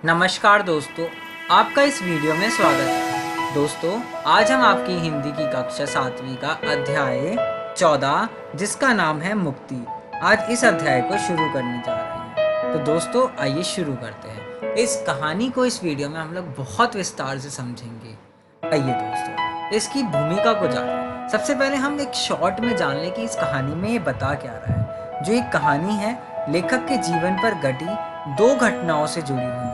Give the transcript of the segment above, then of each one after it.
नमस्कार दोस्तों, आपका इस वीडियो में स्वागत है। दोस्तों, आज हम आपकी हिंदी की कक्षा 7वीं का अध्याय 14 जिसका नाम है मुक्ति, आज इस अध्याय को शुरू करने जा रहे हैं। तो दोस्तों, आइए शुरू करते हैं। इस कहानी को इस वीडियो में हम लोग बहुत विस्तार से समझेंगे। आइए दोस्तों, इसकी भूमिका को जानें। सबसे पहले हम एक शॉर्ट में जान लें कि इस कहानी में ये बता क्या रहा है। जो एक कहानी है, लेखक के जीवन पर घटी 2 घटनाओं से जुड़ी हुई है।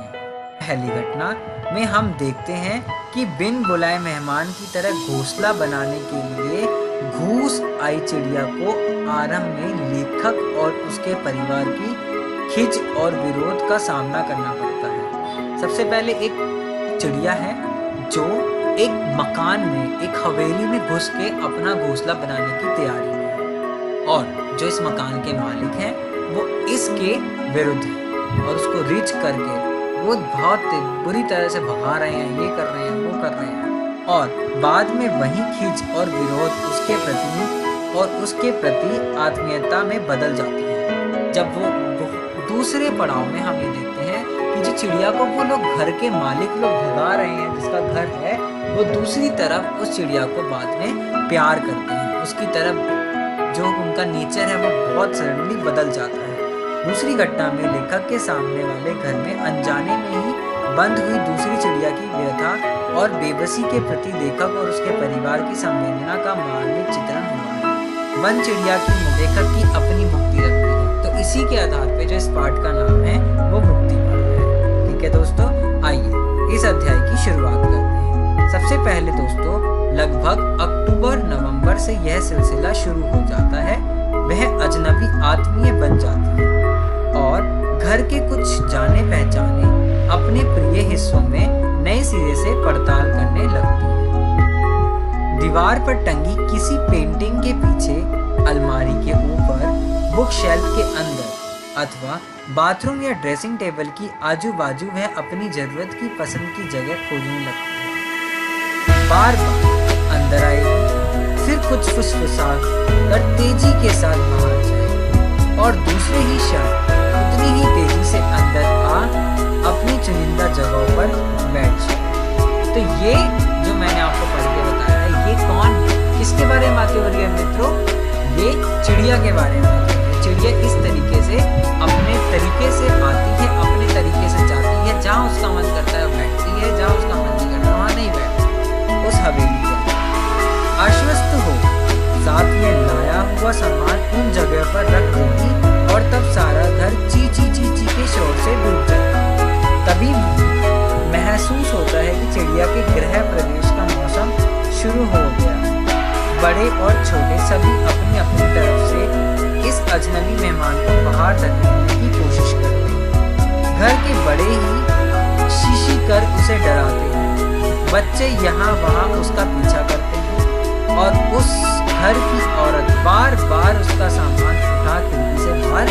पहली घटना में हम देखते हैं कि बिन बुलाए मेहमान की तरह घोंसला बनाने के लिए घूस आई चिड़िया को आरंभ में लेखक और उसके परिवार की खिंच और विरोध का सामना करना पड़ता है। सबसे पहले एक चिड़िया है जो एक मकान में, एक हवेली में घुस के अपना घोंसला बनाने की तैयारी में है, और जो इस मकान के मालिक हैं वो इसके विरुद्ध है और उसको रिच करके वो बहुत बुरी तरह से भगा रहे हैं, ये कर रहे हैं, वो कर रहे हैं, और बाद में वही खींच और विरोध उसके प्रति और उसके प्रति आत्मीयता में बदल जाती है। जब वो दूसरे पड़ाव में हम ये देखते हैं कि जो चिड़िया को वो लोग घर के मालिक लोग भगा रहे हैं, जिसका घर है, वो दूसरी तरफ उस चिड़िया को बाद में प्यार करते हैं। उसकी तरफ जो उनका नेचर है वो बहुत सडनली बदल जाता है। दूसरी घटना में लेखक के सामने वाले घर में अनजाने में ही बंद हुई दूसरी चिड़िया की व्यथा और बेबसी के प्रति लेखक और उसके परिवार की संवेदना का मार्मिक चित्रण हुआ है। वन चिड़िया की लेखक की अपनी मुक्ति रखती है। तो इसी के आधार पे जो इस पाठ का नाम है वो मुक्ति पाठ है। ठीक है दोस्तों, आइए इस अध्याय की शुरुआत करते हैं। सबसे पहले दोस्तों, लगभग अक्टूबर-नवंबर से यह सिलसिला शुरू हो जाता है। वह अजनबी आत्मीय बन जाती है और घर के कुछ जाने पहचाने अपने प्रिय हिस्सों में नए सिरे से पड़ताल करने लगती है। दीवार पर टंगी किसी पेंटिंग के पीछे, अलमारी के ऊपर, बुक शेल्फ के अंदर अथवा बाथरूम या ड्रेसिंग टेबल की आजू बाजू वह अपनी जरूरत की पसंद की जगह खोजने लगती है। बार बार अंदर आएगी, फिर कुछ फुसफुसा कर तेजी के साथ बाहर जाए और दूसरे ही क्षण उतनी ही तेजी से अंदर आ अपनी चुनिंदा जगहों पर बैठ जाए। तो ये जो मैंने आपको पढ़ के बताया है, ये कौन, किसके बारे में बातें हो रही है मित्रों? ये चिड़िया के बारे में बात हो रही है। चिड़िया इस तरीके से अपने तरीके से आती है, अपने तरीके से जाती है, जहाँ उसका मन करता है बैठती है, जहाँ उसका मन नहीं करता वहाँ नहीं बैठती, उस हवेली के आश्वस्त हो साथ में लाया हुआ सामान उन जगह पर रख देगी और तब सारा घर ची ची ची ची के शोर से डूब जाएगा। तभी महसूस होता है कि चिड़िया के गृह प्रवेश का मौसम शुरू हो गया। बड़े और छोटे सभी अपनी अपनी तरफ से इस अजनबी मेहमान को बाहर धकेलने की कोशिश करते हैं। घर के बड़े ही शीशी कर उसे डराते हैं। बच्चे यहाँ वहाँ उसका पीछा करते हैं और उस घर की औरत बार बार उसका सामान उठा खिड़की से बाहर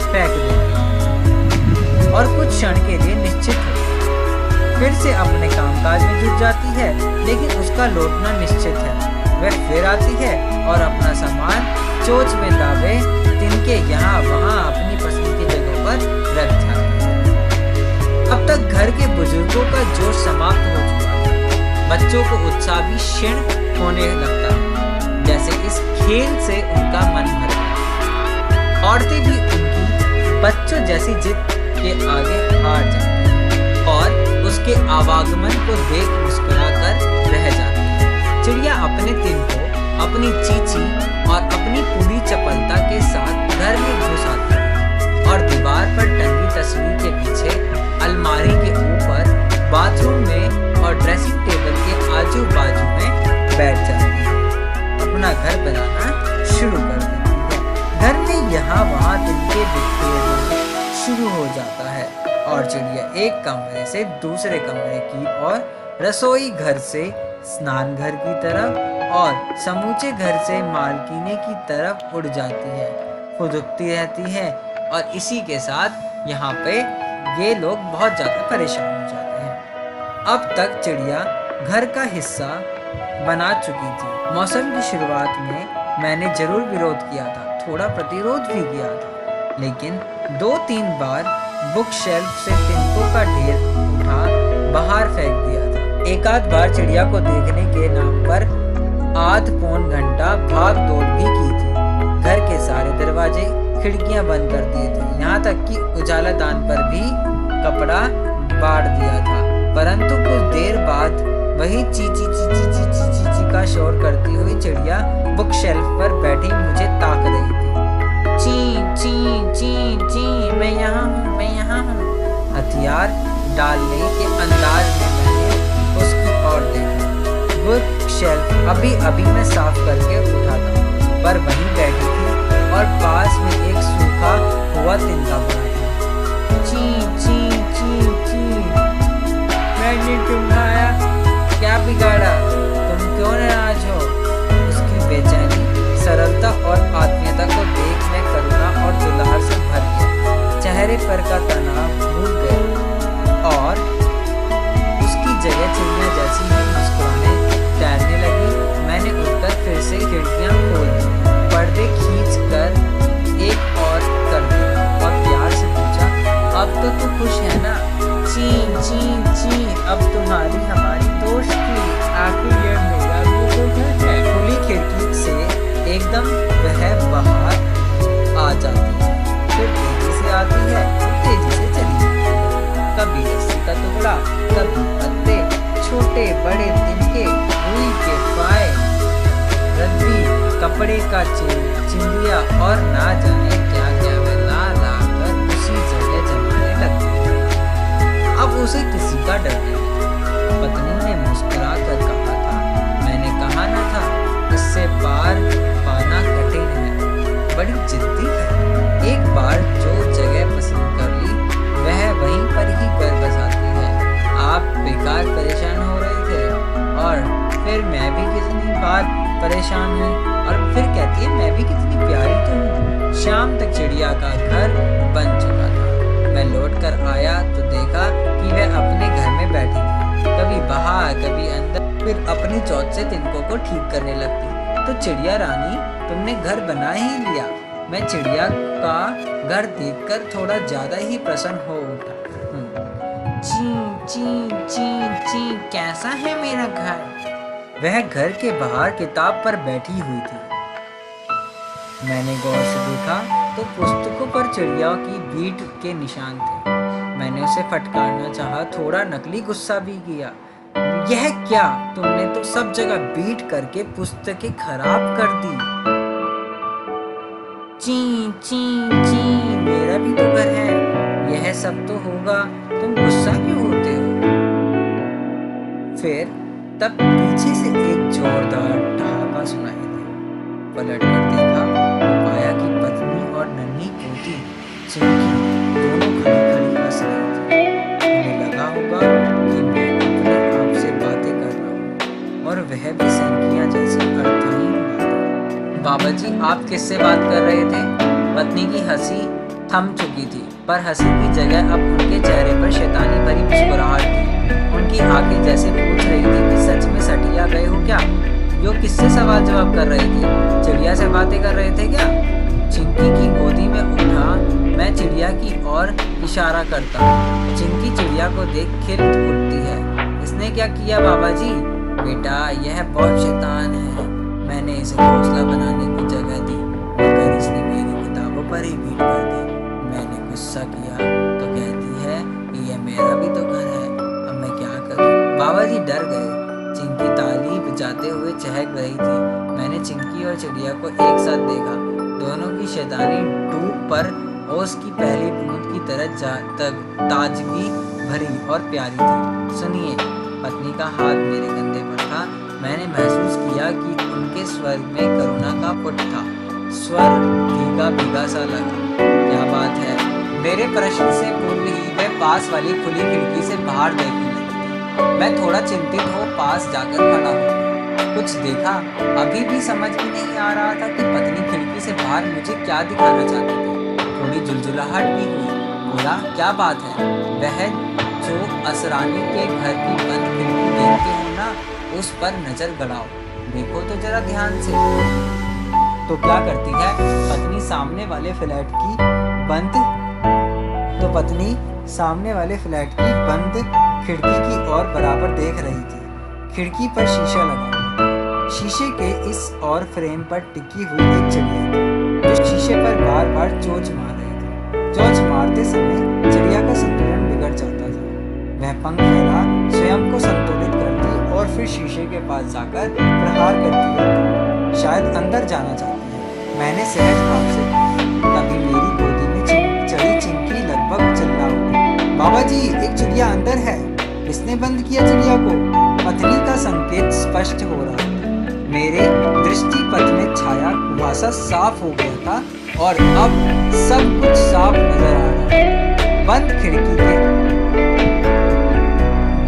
फेंक देती है और कुछ क्षण के लिए निश्चित है, फिर से अपने कामकाज में जुट जाती है। लेकिन उसका लौटना निश्चित है। वह फिर आती है और अपना सामान चोंच में दावे तिनके यहाँ वहाँ अपनी पसंद की जगह पर रख जाती है। अब तक घर के बुजुर्गों का जोश समाप्त हो चुका है। बच्चों को उत्साह भी क्षीण होने लगता है, जैसे इस खेल से उनका मन भर गया। औरतें भी उनकी बच्चों जैसी जिद के आगे हार जाती हैं और उसके आवागमन को देख मुस्कुराकर रह जाती है। चिड़िया अपने तिन को अपनी चींची और अपनी पूरी चपलता के साथ घर में घुस आती है और दीवार पर टंगी तस्वीर के पीछे, अलमारी के ऊपर, बाथरूम में और ड्रेसिंग टेबल के आजू बाजू में बैठ जाती है। अपना घर बनाना शुरू कर देती है। घर में यहाँ वहाँ तिनके बिखेरना शुरू हो जाता है और चिड़िया एक कमरे से दूसरे कमरे की और रसोई घर से स्नान घर की तरफ और समूचे घर से मालकीने की तरफ उड़ जाती है, फुदकती रहती है। और इसी के साथ यहाँ पे ये लोग बहुत ज़्यादा परेशान हो जाते हैं। अब तक चिड़िया घर का हिस्सा बना चुकी थी। मौसम की शुरुआत में मैंने जरूर विरोध किया था, थोड़ा प्रतिरोध भी किया था, लेकिन 2-3 बार बुक शेल्फ से तिनकों का ढेर उठा बाहर फेंक दिया था। एक आध बार चिड़िया को देखने के नाम पर आध पौन घंटा भाग दौड़ भी की थी। घर के सारे दरवाजे खिड़कियां बंद कर दिए थे, यहाँ तक कि उजाला दान पर भी कपड़ा बांट दिया था। परंतु कुछ देर बाद वही ची ची ची ची ची ची ची ची का शोर करती हुई चिड़िया बुक शेल्फ पर बैठी मुझे ताक रही थी। ची ची ची ची, मैं यहाँ हूँ, मैं यहाँ हूँ। हथियार डालने के अंदाज में मैंने उसकी ओर देखा। बुक शेल्फ अभी अभी मैं साफ करके उठा था, पर वहीं बैठी थी और पास में एक सूखा हुआ तिनका पड़ा था। ची ची ची ची, मैंने तुम्हारा क्या बिगाड़ा? तुम क्यों नाराज हो? उसकी बेचैनी, सरलता और आत्मीयता को देख मैं करुणा और दुलार से भर गया। चेहरे पर का तनाव भूल गया और उसकी जगह चिड़िया जैसी ही मुस्कुराने तैरने लगी। मैंने उठकर फिर से खिड़कियां खोल दी, पर्दे खींच कर एक और कर दिया और प्यार से पूछा, अब तो तू खुश है ना? ची ची ची, अब तुम्हारी हमारी दोस्ती, आखिर ये मेरा भी तो घर है। खुली खिड़की से एकदम वह बाहर आ जाती है, फिर तेजी से आती है, तेजी से चली जाती है। कभी रस्सी का टुकड़ा, कभी पत्ते, छोटे बड़े तिनके, रुई के फाय, रद्दी, कपड़े का चिंदिया और ना जाने क्या क्या वह ला ला कर उसी जगह जमाने लगती है। अब उसे किसी का डर नहीं। पत्नी ने मुस्कुरा कर कहा था, मैंने कहा ना था, इससे पार पाना कठिन है, बड़ी जिद्दी है। एक बार जो जगह पसंद कर ली वह वहीं पर ही घर बसाती है। आप बेकार परेशान हो रहे थे और फिर मैं भी कितनी बार परेशान हुई और फिर कहती है मैं भी कितनी प्यारी तो हूँ। शाम तक चिड़िया का घर बन चुका था। मैं लौट कर आया तो देखा कि वह अपने घर में बैठी थी, कभी बाहर कभी अंदर, फिर अपनी चोंच से तिनकों को ठीक करने लगती। तो चिड़िया रानी, तुमने घर बना ही लिया। मैं चिड़िया का घर देखकर थोड़ा ज्यादा ही प्रसन्न हो उठा। ची ची ची ची, कैसा है मेरा घर? वह घर के बाहर किताब पर बैठी हुई थी। मैंने गौर से देखा तो पुस्तकों पर चिड़िया की बीट के निशान थे। मैंने उसे फटकारना चाहा, थोड़ा नकली गुस्सा भी किया। यह क्या? तुमने तो सब जगह बीट करके पुस्तकें खराब कर दी। ची ची ची, मेरा भी तो घर है, यह सब तो होगा, तुम गुस्सा क्यों होते हो? फिर तब पीछे से एक जोरदार ठहाका सुनाई दिया। पलट कर देखा तो पाया कि पत्नी और नन्ही पोती चिंकी दोनों खड़ी खड़ी हंस रही थी। उन्हें लगा होगा कि मैं अपने आप से बातें कर रहा हूँ और वह भी संकियां जैसी अर्थहीन बातें। बाबा जी, आप किससे बात कर रहे थे? पत्नी की हंसी थम चुकी थी, पर हंसी की जगह अब उनके चेहरे पर शैतानी भरी मुस्कुराहट थी। उनकी आंखें जैसे पूछ रही थी कि सच में सटिया गए हो क्या? यो किससे सवाल जवाब कर रहे थे? चिड़िया से बातें कर रहे थे क्या? चिंकी की गोदी में उठा मैं चिड़िया की ओर इशारा करता हूँ। चिंकी चिड़िया को देख खिल उठती है। इसने क्या किया बाबा जी? बेटा, यह बहुत शैतान है। मैंने इसे घोंसला बनाने की जगह दी मगर इसने मेरी किताबों पर ही बीट कर दी। मैंने गुस्सा किया तो कहती है कि यह मेरा भी तो घर है, अब मैं क्या करूं? बाबा जी डर गए। चिंकी ताली बजाते हुए चहक रही थी। मैंने चिंकी और चिड़िया को एक साथ देखा। दोनों की शैतानी डूब पर ओस की पहली बूंद की तरह ताजगी भरी और प्यारी थी। सुनिए, पत्नी का हाथ मेरे कंधे पर था। मैंने महसूस किया कि उनके स्वर में करुणा का पुट था। स्वर भीगा भीगा सा लगा। क्या बात है? मेरे प्रश्न से पूर्व ही वह पास वाली खुली खिड़की से बाहर देखने लगी थी। मैं थोड़ा चिंतित हो पास जाकर खड़ा हो गया। कुछ देखा अभी भी समझ में नहीं आ रहा था कि पत्नी खिड़की से बाहर मुझे क्या दिखाना चाहती थी। थोड़ी झुलझुलाहट भी हुई। बोला, क्या बात है? वह जो असरानी के घर की बंद खिड़की देखते हो ना, उस पर नजर गड़ाओ, देखो तो जरा ध्यान से। तो क्या करती है? पत्नी सामने वाले फ्लैट की बंद तो तो पत्नी सामने वाले फ्लैट की बंद खिड़की की ओर बराबर देख रही थी। खिड़की पर शीशा लगा हुआ। शीशे के इस और फ्रेम पर टिकी हुई एक चिड़िया थी जो शीशे पर बार बार चोंच मार रही थी। चोंच मारते समय चिड़िया का संतुलन बिगड़ जाता था। वह पंख फैला स्वयं को संतुलित करती और फिर शीशे के पास जाकर प्रहार करती रहती। शायद अंदर जाना चाहती है। मैंने सहज भाव से तभी मेरी गोदी में चढ़ी चिंकी लगभग चिल्ला उठी, बाबा जी, एक चिड़िया अंदर है। किसने बंद किया चिड़िया को? पत्नी का संकेत स्पष्ट हो रहा था। मेरे दृष्टिपथ में छाया कुहासा साफ हो गया था और अब सब कुछ साफ नजर आ रहा था। बंद खिड़की के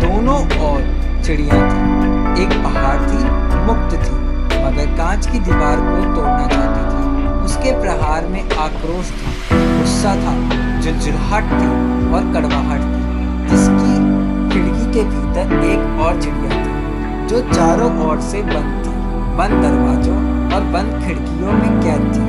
दोनों ओर चिड़िया थी। एक पहाड़ थी, मुक्त थी, मगर कांच की दीवार को तोड़ना चाहती थी। उसके प्रहार में आक्रोश था, गुस्सा था, झुंझुलाहट थी और कड़वाहट थी। जिसकी खिड़की के भीतर एक और चिड़िया थी जो चारों ओर से बंद थी, बंद दरवाजों और बंद खिड़कियों में कैद थी,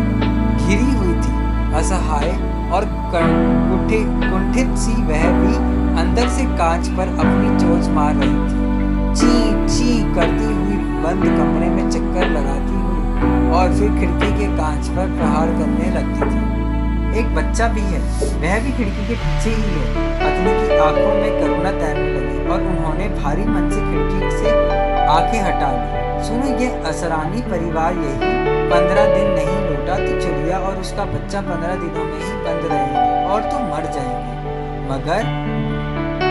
घिरी हुई थी, असहाय और कुंठित सी। वह भी अंदर से कांच पर अपनी चोंच मार रही थी, ची ची करती हुई, बंद कमरे में चक्कर लगाती हुई और फिर खिड़की के कांच पर प्रहार करने लगती थी। एक बच्चा भी है, वह भी खिड़की के पीछे ही है। पत्नी की आंखों में करुणा तैरने लगी और उन्होंने भारी मन से खिड़की से आंखें हटा ली। सुनो, ये असरानी परिवार यही 15 दिन नहीं लौटा तो चिड़िया और उसका बच्चा 15 दिनों में ही बंद रहेंगे और तो मर जाएंगे। मगर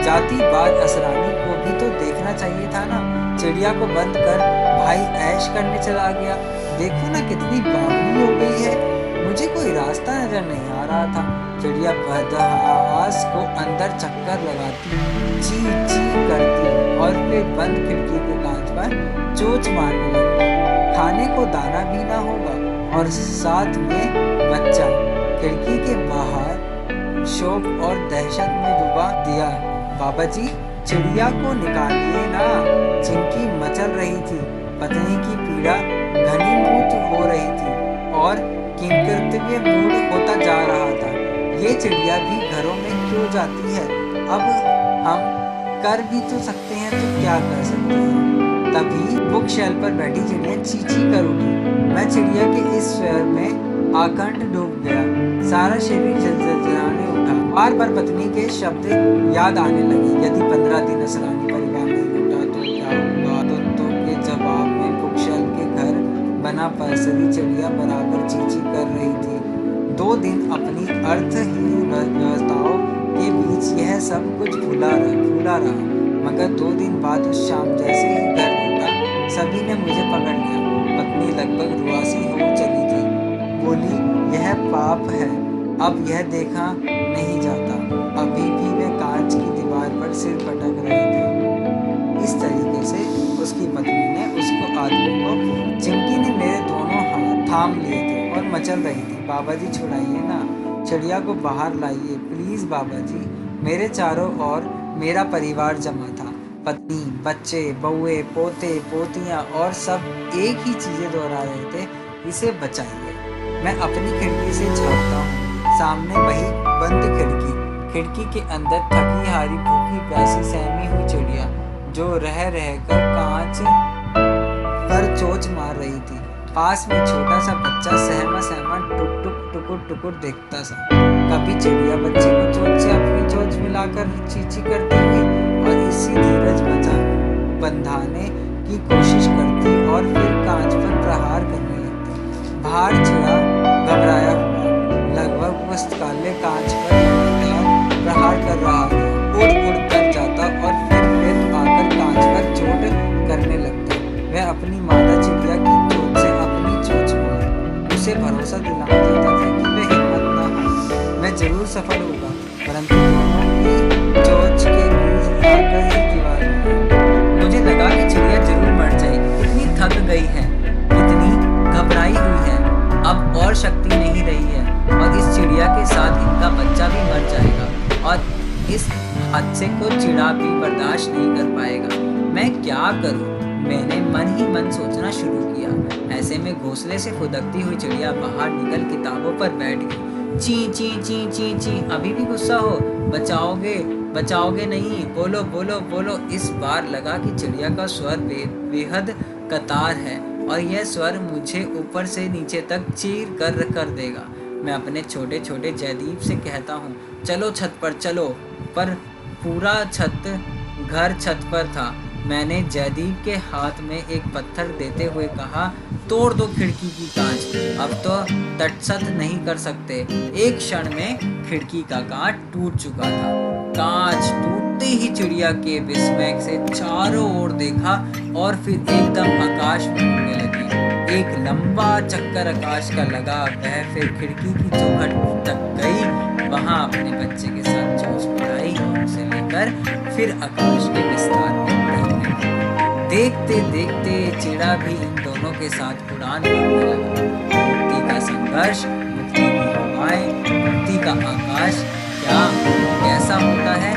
जाति बाद असरानी को भी तो देखना चाहिए था ना। चिड़िया को बंद कर भाई ऐश करने चला गया। देखो ना कितनी बावली हो गई है। मुझे कोई रास्ता नजर नहीं आ रहा था। चिड़िया बदहवास को अंदर चक्कर लगाती, ची ची करती और फिर बंद खिड़की के कांच पर चोंच मारने लगती। खाने को दाना भी ना होगा और साथ में बच्चा। खिड़की के बाहर शोक और दहशत में डूबा दिया। बाबा जी, चिड़िया को निकालिए ना। चिंकी मचल रही थी। पत्नी की पीड़ा घनीभूत हो रही थी और किंकर्तव्य मूड होता जा रहा था। ये चिड़िया भी घरों में क्यों जाती है? अब हम कर भी तो सकते हैं, तो क्या कर सकते हैं? तभी बुक शेल्फ पर बैठी चिड़िया चींची कर उठी। मैं चिड़िया के इस स्वर में आकंठ डूब गया। सारा शरीर झंझनाने उठा। बार बार पत्नी के शब्द याद आने लगे। यदि 15 दिन असरानी परिवार नहीं लौटा तो क्या होगा? तो के जवाब में बुक शेल्फ के घर बना परसरी चिड़िया बराबर चींची कर रही थी। 2 दिन अपनी अर्थहीन व्यवस्थाओं के बीच यह सब कुछ भूला रहा। मगर 2 दिन बाद उस शाम जैसे ही घर लौटा, सभी ने मुझे पकड़ लिया। पत्नी लगभग रुआसी हो चली थी। बोली, यह पाप है, अब यह देखा नहीं जाता। अभी भी वे कांच की दीवार पर सिर पटक रहे थे। इस तरीके से उसकी पत्नी ने उसको आदमी को, चिंकी ने मेरे दोनों हाथ थाम लिए थे और मचल रही थी, बाबा जी छुड़ाइए ना, चिड़िया को बाहर लाइए प्लीज बाबा जी। मेरे चारों ओर मेरा परिवार जमा था। पत्नी, बच्चे, बउए, पोते, पोतियां और सब एक ही चीजें दोहरा रहे थे, इसे बचाइए। मैं अपनी खिड़की से झांकता हूँ। सामने वही बंद खिड़की के अंदर थकी हारी भूखी प्यासी सहमी हुई चिड़िया जो रह कर कांच पर चोंच मार रही थी। पास में छोटा सा बच्चा सहमा टुकुर देखता सा। कभी चिड़िया बच्चे को चोंच से अपनी चोंच मिलाकर चींची करती हुई और इसी धीरज बंधाने की कोशिश करती और फिर कांच पर प्रहार करने लगती। बाहर चिड़ा घबराया हुआ लगभग पुस्तकालय कांच पर प्रहार कर रहा था। उड़ कर जाता और फिर आकर कांच पर चोट करने लगता। वह अपनी माता चिड़िया की चोट से अपनी चोंच मार उसे भरोसा दिलाना चाहता था कि वह हिम्मत न हो, वह जरूर सफल होगा। परंतु दोनों की चोंच के बीच आकर ही दीवार में मुझे लगा कि चिड़िया जरूर मर जाएगी। इतनी थक गई है, इतनी घबराई हुई है, अब और शक्ति नहीं रही है और इस चिड़िया के साथ इनका बच्चा भी मर जाएगा और इस हादसे को चिड़ा भी बर्दाश्त नहीं कर पाएगा। मैं क्या करूं? मैंने मन ही मन सोचना शुरू किया। ऐसे में घोंसले से फुदकती हुई चिड़िया बाहर निकल किताबों पर बैठ गई। ची ची ची ची ची। अभी भी गुस्सा हो? बचाओगे बचाओगे नहीं? बोलो बोलो बोलो। इस बार लगा कि चिड़िया का स्वर बेहद कतार है और यह स्वर मुझे ऊपर से नीचे तक चीर कर देगा। मैं अपने छोटे छोटे जयदीप से कहता हूँ, चलो छत पर चलो। पर पूरा घर छत पर था। मैंने जयदीप के हाथ में एक पत्थर देते हुए कहा, तोड़ दो खिड़की की कांच, अब तो तटस्थ नहीं कर सकते। एक क्षण में खिड़की का कांच टूट चुका था। कांच टूटते ही चिड़िया के विस्मय से चारों ओर देखा और फिर एकदम आकाश में उड़ने लगी। एक लंबा चक्कर आकाश का लगा, वह फिर खिड़की की चौखट तक गई। वहां अपने बच्चे के साथ चोंच मिलाई और उसे लेकर फिर आकाश के विस्तार में उड़ने लगी। देखते देखते चिड़ा भी इन दोनों के साथ उड़ान भरने लगा। मुक्ति का संघर्ष, मुक्ति की हवाएं, मुक्ति का आकाश, क्या कैसा होता है